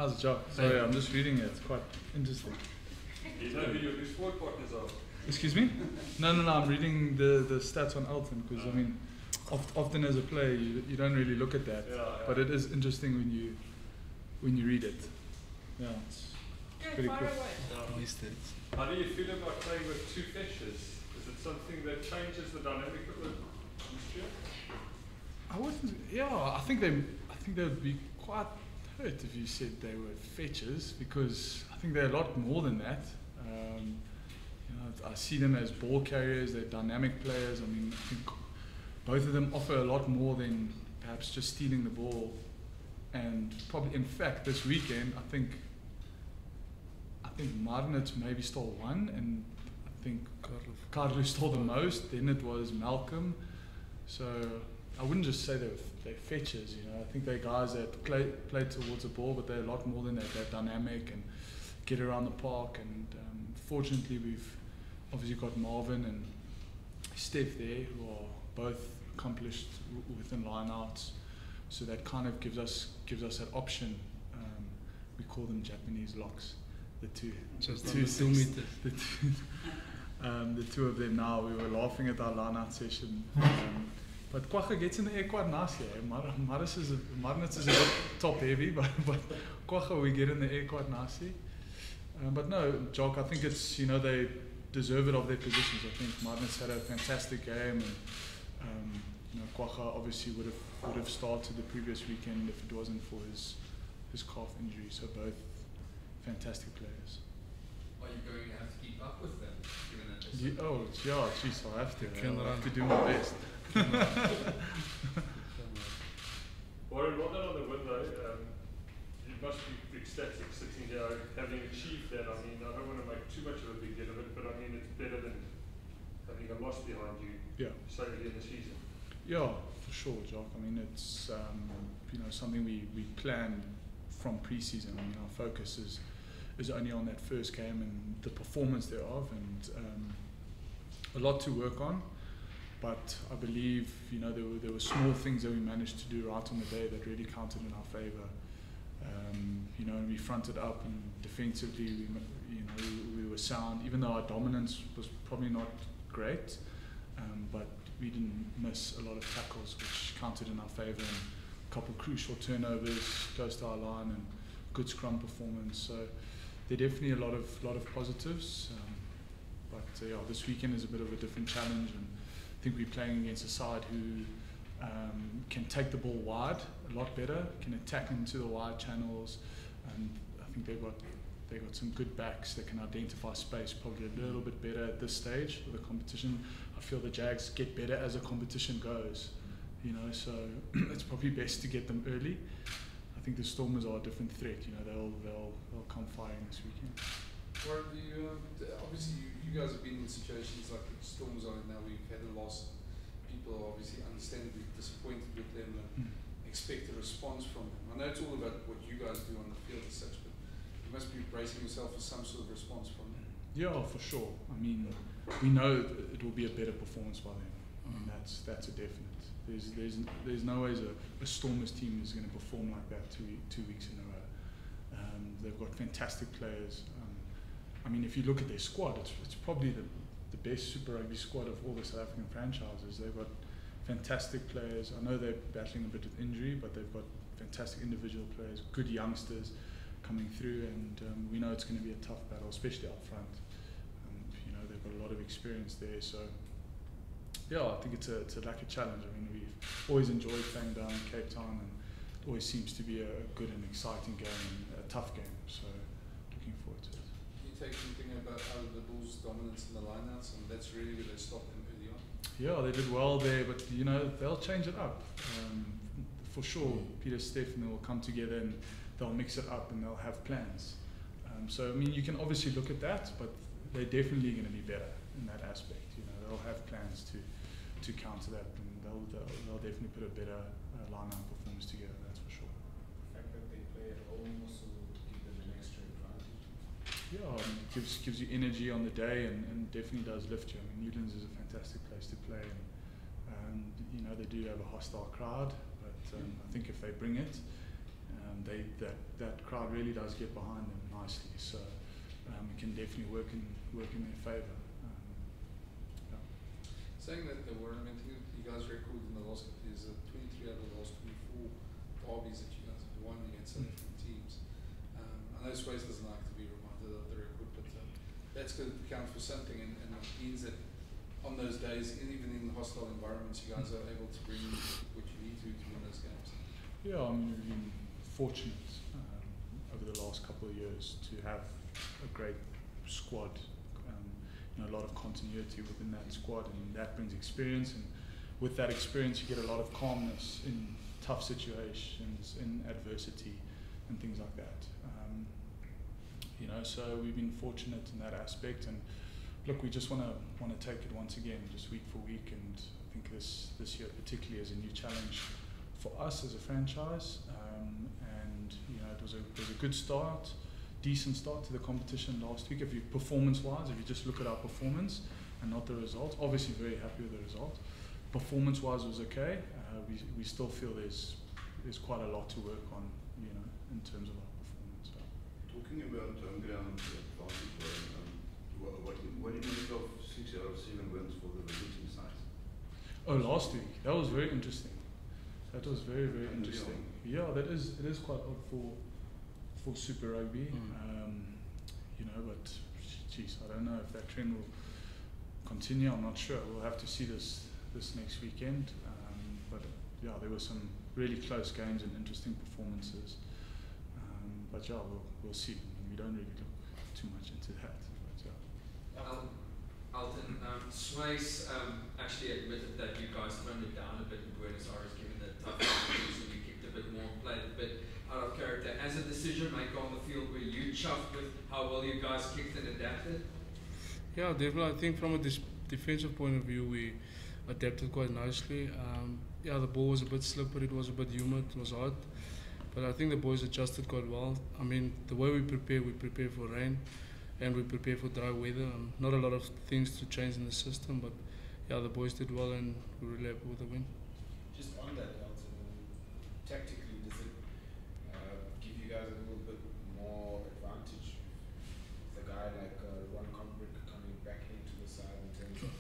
How's the job? Sorry, I'm just reading it. It's quite interesting. You know who your sport partners are? Excuse me? No, I'm reading the stats on Elton because I mean, often as a player you don't really look at that, but it is interesting when you read it. Yeah, it's pretty cool. How do you feel about playing with two fishes? Is it something that changes the dynamic of the atmosphere? I wouldn't. Yeah, I think they would be quite hurt if you said they were fetchers because I think they're a lot more than that. I see them as ball carriers. They're dynamic players. I mean, I think both of them offer a lot more than perhaps just stealing the ball. And probably, in fact, this weekend, I think Marnitz maybe stole one, and I think Carlo stole the most. Then it was Malcolm. So I wouldn't just say they're fetchers. I think they're guys that play towards the ball, but they're a lot more than that. They're dynamic and get around the park. And fortunately, we've obviously got Marvin and Steph there, who are both accomplished within lineouts. So that kind of gives us that option. We call them Japanese locks. The two of them now. We were laughing at our line-out session. But Kwacha gets in the air quite nicely. Marnitz is a bit top-heavy, but Kwacha, we get in the air quite nicely. But no, Jock, I think it's, they deserve it of their positions. I think Marnitz had a fantastic game, and Kwacha obviously would have started the previous weekend if it wasn't for his calf injury. So both fantastic players. Are you going to have to keep up with them? Geez, I'll have to. I'll have to do my best. Warren, well done on the win though. You must be ecstatic sitting here having achieved that. I mean, I don't want to make too much of a big deal of it, but I mean, it's better than having a loss behind you so early in the season. Yeah, for sure, Jock. I mean, it's something we plan from pre-season. I mean, our focus is only on that first game and the performance thereof, and a lot to work on. But I believe there were small things that we managed to do right on the day that really counted in our favour. We fronted up, and defensively we were sound, even though our dominance was probably not great. But we didn't miss a lot of tackles, which counted in our favour, and a couple of crucial turnovers close to our line, and good scrum performance. So there are definitely a lot of positives. This weekend is a bit of a different challenge, and I think we're playing against a side who can take the ball wide a lot better, can attack into the wide channels, and I think they've got some good backs that can identify space probably a little bit better at this stage of the competition. I feel the Jags get better as the competition goes, so it's probably best to get them early. I think the Stormers are a different threat. They'll come firing this weekend. Warren, obviously you guys have been in situations like the Stormers are in now. We've had a loss. People are obviously understandably disappointed with them and expect a response from them. I know it's all about what you guys do on the field as such, but you must be bracing yourself for some sort of response from them. Yeah, for sure. I mean, we know it will be a better performance by them. I mean, that's a definite. There's no way a Stormers team is going to perform like that two weeks in a row. They've got fantastic players. I mean, if you look at their squad, it's probably the best Super Rugby squad of all the South African franchises. They've got fantastic players. I know they're battling a bit with injury, but they've got fantastic individual players, good youngsters coming through, and we know it's going to be a tough battle, especially up front. They've got a lot of experience there, so yeah, I think it's a challenge. I mean, we've always enjoyed playing down in Cape Town, and it always seems to be a good and exciting game, and a tough game, so looking forward to it. Can you take anything about out of the Bulls' dominance in the lineouts, and that's really where they stopped them early on? Yeah, they did well there, but they'll change it up. For sure, Peter, Steph, and they will come together and they'll mix it up and they'll have plans. So I mean, you can obviously look at that, but they're definitely going to be better in that aspect. They'll have plans to counter that, and they'll definitely put a better line-out performance together. That's for sure. The fact that they play at home also give them an extra advantage. Yeah, gives you energy on the day, and definitely does lift you. I mean, Newlands is a fantastic place to play, and they do have a hostile crowd, but I think if they bring it, that crowd really does get behind them nicely. So it can definitely work in their favour. Yeah. Saying that the Warren, I think you guys' record in the last couple of years, 23 out of the last 24 derbies that you guys have won against different teams. I know Swayze doesn't like to be reminded of the record, but that's going to count for something, and it means that on those days, even in hostile environments, you guys are able to bring what you need to win those games. Yeah, I mean, we've been fortunate over the last couple of years to have a great squad, a lot of continuity within that squad, and that brings experience, and with that experience you get a lot of calmness in tough situations, in adversity and things like that. So we've been fortunate in that aspect, and look, we just want to take it once again, just week for week, and I think this year particularly is a new challenge for us as a franchise, and it was a good start, decent start to the competition last week. If you performance-wise, if you just look at our performance and not the results, obviously very happy with the result. Performance-wise was okay. We still feel there's quite a lot to work on, in terms of our performance. So. Talking about home ground advantage, what do you make of 6 out of 7 wins for the visiting side? Oh, last week that was very interesting. That was very, very interesting. Yeah, it is quite odd for Super Rugby, but geez, I don't know if that trend will continue. I'm not sure. We'll have to see this next weekend. But yeah, there were some really close games and interesting performances. But yeah, we'll see. We don't really look too much into that. But yeah. Elton, Swayze actually admitted that you guys toned it down a bit in Buenos Aires, given the tough competition. You kicked a bit more, played a bit out of character. As a decision maker on the field, were you chuffed with how well you guys kicked and adapted? Yeah, definitely. I think from a defensive point of view, we adapted quite nicely. The ball was a bit slippery, it was a bit humid, it was hot. But I think the boys adjusted quite well. I mean, the way we prepare for rain, and we prepare for dry weather. Not a lot of things to change in the system, but yeah, the boys did well, and we were really happy with the win. Just on that, Elton, tactically, does it give you guys a little bit more advantage with a guy like Ron Combrick coming back into the side in terms of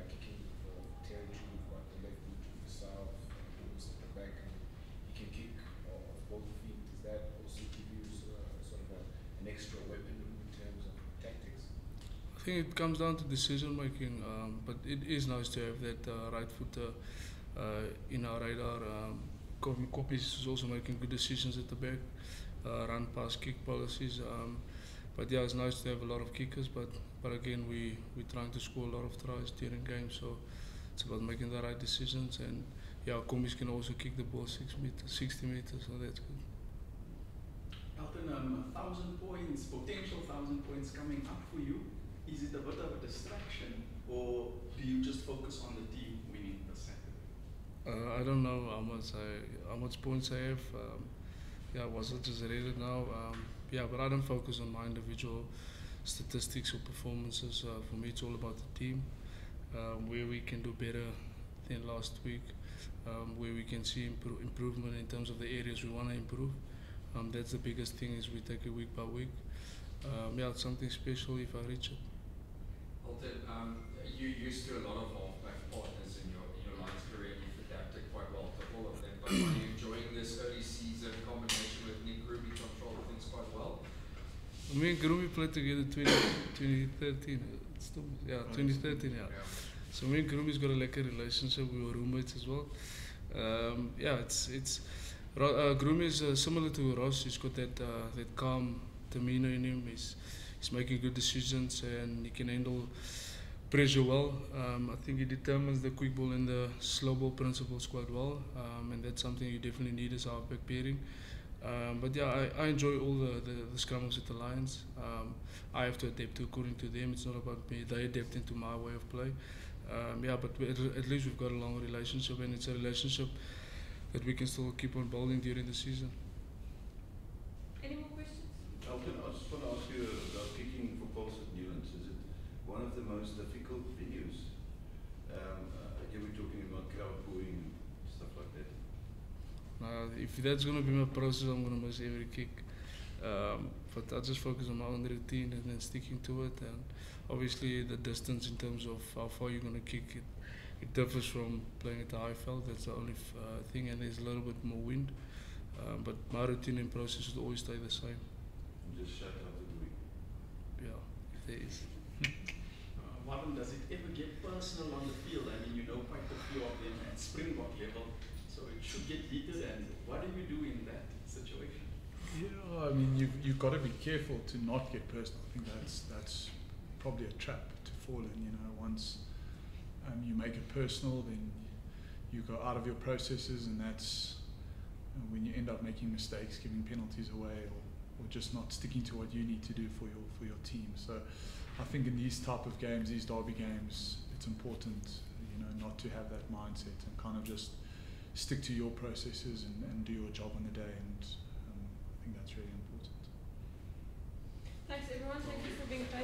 kicking for territory? You've got the left boot to the south, almost at the back, and he can kick off both feet. Does that also give you sort of an extra weapon in terms of tactics? I think it comes down to decision making, but it is nice to have that right footer in our radar. Copies is also making good decisions at the back, run pass kick policies. But yeah, it's nice to have a lot of kickers, but again, we're trying to score a lot of tries during games, so it's about making the right decisions. And yeah, Commies can also kick the ball 60 meters, so that's good. Elton, 1,000 points, potential 1,000 points coming up for you. Is it a bit of a distraction, or do you just focus on the team winning the Saturday? I don't know how much points I have. Was it just read it now? But I don't focus on my individual statistics or performances. For me, it's all about the team, where we can do better than last week, where we can see improvement in terms of the areas we want to improve. That's the biggest thing, is we take it week by week. It's something special if I reach it. Elton, you used to a lot of halfback partners in your Lions career, and you've adapted quite well to all of them. But are you enjoying this early season combination with Nick Ruby control things quite well? Me and Ruby played together 2013. 2013, yeah. So me and Ruby's got a lekker relationship. We were roommates as well. Groomie is similar to Ross. He's got that calm demeanor in him. He's making good decisions, and he can handle pressure well. I think he determines the quick ball and the slow ball principles quite well, and that's something you definitely need as our back pairing. I enjoy all the scrums with the Lions. I have to adapt according to them. It's not about me. They adapt into my way of play. But at least we've got a long relationship, and it's a relationship that we can still keep on building during the season. Any more questions? Elton, I just want to ask you about kicking for goals at Newlands. Is it one of the most difficult venues? Here we're talking about crowd booing, stuff like that. If that's going to be my process, I'm going to miss every kick. But I just focus on my own routine and then sticking to it. And obviously the distance in terms of how far you're going to kick it differs from playing at the high felt. That's the only thing, and there's a little bit more wind. But my routine and process will always stay the same. And just shut out the week. Yeah, if there is. Warren, does it ever get personal on the field? I mean, you know quite a few of them at Springbok level, so it should get heated. And what do you do in that situation? Yeah, I mean, you've got to be careful to not get personal. I think that's probably a trap to fall in. You know, once you make it personal, then you go out of your processes, and that's when you end up making mistakes, giving penalties away, or just not sticking to what you need to do for your team. So I think in these type of games, these derby games, it's important, you know, not to have that mindset and kind of just stick to your processes and do your job on the day. And I think that's really important. Thanks everyone. Thank you for being patient.